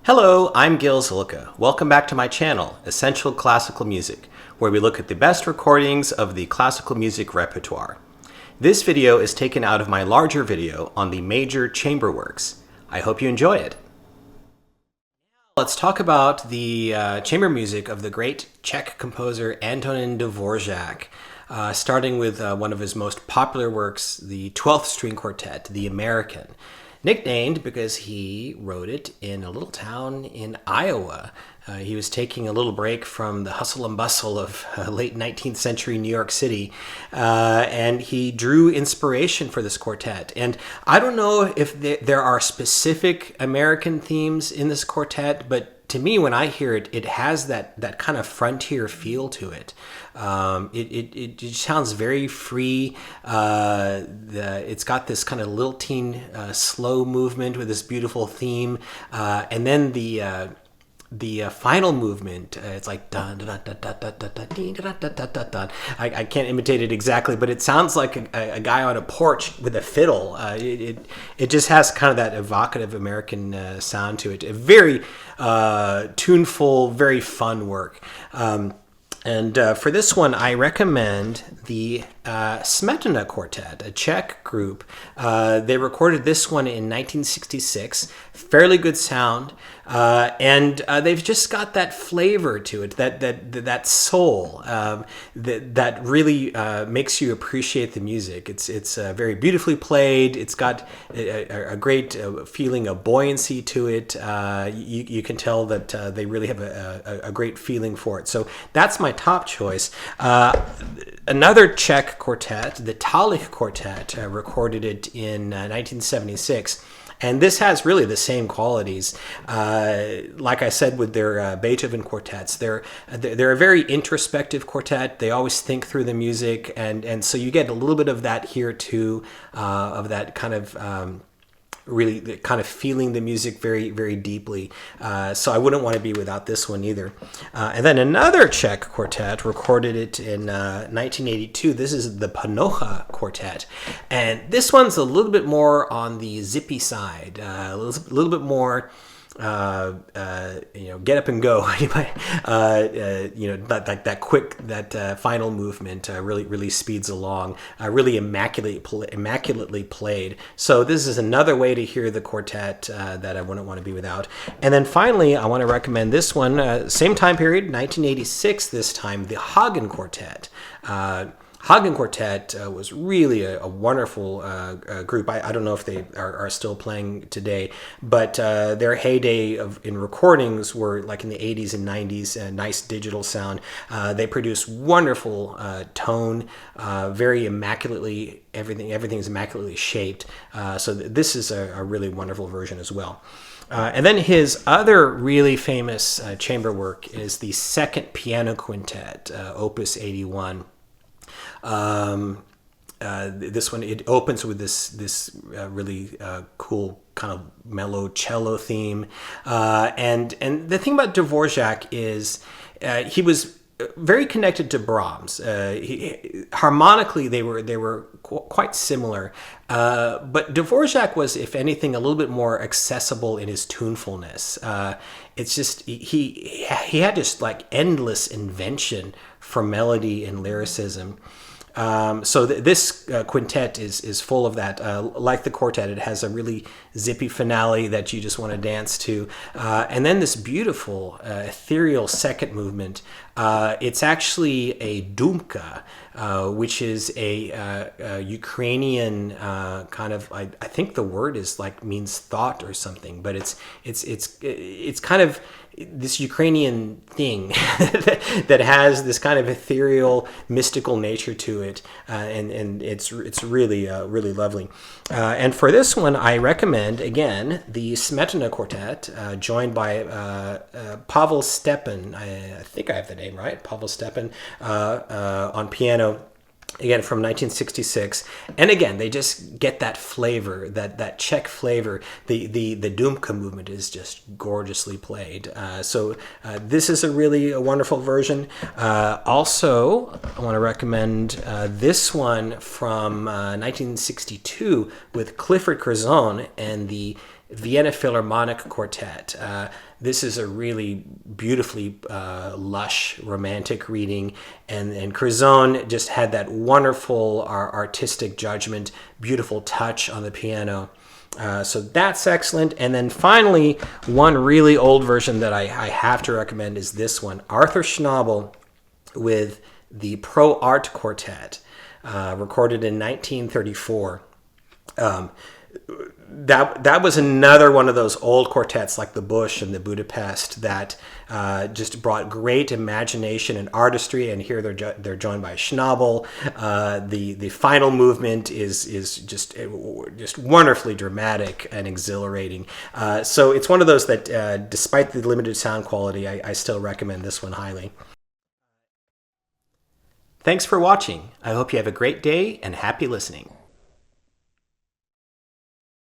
Hello, I'm Gil Zilkha. Welcome back to my channel, Essential Classical Music, where we look at the best recordings of the classical music repertoire. This video is taken out of my larger video on the major chamber works. I hope you enjoy it. Let's talk about the chamber music of the great Czech composer Antonín Dvořák, starting with one of his most popular works, the 12th String Quartet, the American. Nicknamed because he wrote it in a little town in Iowa. He was taking a little break from the hustle and bustle of late 19th century New York City, and he drew inspiration for this quartet. And I don't know if there are specific American themes in this quartet, but to me, when I hear it, it has that kind of frontier feel to it. It sounds very free. It's got this kind of lilting, slow movement with this beautiful theme, and then the final movement, it's like dun dun dun dun dun dun dun dun dun dun dun. I can't imitate it exactly, but it sounds like a guy on a porch with a fiddle. It just has kind of that evocative American sound to it. A very tuneful, very fun work. And for this one, I recommend the Smetana Quartet, a Czech group. They recorded this one in 1966. Fairly good sound, and they've just got that flavor to it, that soul that really makes you appreciate the music. It's very beautifully played. It's got a great feeling of buoyancy to it. You can tell that they really have a great feeling for it. So that's my top choice. Another Czech quartet, the Talich Quartet, recorded it in 1976. And this has really the same qualities. Like I said with their Beethoven quartets, they're a very introspective quartet. They always think through the music, and so you get a little bit of that here too, of that kind of really kind of feeling the music very, very deeply. So I wouldn't want to be without this one either. And then another Czech quartet recorded it in 1982. This is the Panocha Quartet. And this one's a little bit more on the zippy side, a little bit more get up and go. That quick, final movement really speeds along. Really immaculately played. So this is another way to hear the quartet that I wouldn't want to be without. And then finally, I want to recommend this one. Same time period, 1986. This time, the Hagen Quartet. Hagen Quartet was really a wonderful group. I don't know if they are still playing today, but their heyday in recordings were like in the 80s and 90s, nice digital sound. They produce wonderful tone, very immaculately, everything's immaculately shaped. So this is a really wonderful version as well. And then his other really famous chamber work is the second Piano Quintet, Opus 81. This one, it opens with this really cool kind of mellow cello theme, and the thing about Dvořák is he was very connected to Brahms. Harmonically, they were quite similar, but Dvořák was, if anything, a little bit more accessible in his tunefulness. It's just he had just like endless invention for melody and lyricism. So this quintet is full of that. Like the quartet, it has a really zippy finale that you just want to dance to. And then this beautiful ethereal second movement. It's actually a dumka, which is a Ukrainian kind of, I think the word is like means thought or something, but it's kind of this Ukrainian thing that has this kind of ethereal, mystical nature to it, and it's really really lovely. And for this one, I recommend again the Smetana Quartet, joined by Pavel Stepan. I think I have the name right, Pavel Stepan, on piano. Again, from 1966, and again, they just get that flavor, that Czech flavor. The Dumka movement is just gorgeously played. So this is a wonderful version. Also, I want to recommend this one from 1962 with Clifford Curzon and the Vienna Philharmonic Quartet. This is a really beautifully lush, romantic reading, and Curzon just had that wonderful artistic judgment, beautiful touch on the piano. So that's excellent. And then finally, one really old version that I have to recommend is this one, Arthur Schnabel with the Pro Art Quartet, recorded in 1934. That was another one of those old quartets like the Bush and the Budapest that just brought great imagination and artistry. And here they're joined by Schnabel. The final movement is just wonderfully dramatic and exhilarating. So it's one of those that, despite the limited sound quality, I still recommend this one highly. Thanks for watching. I hope you have a great day and happy listening.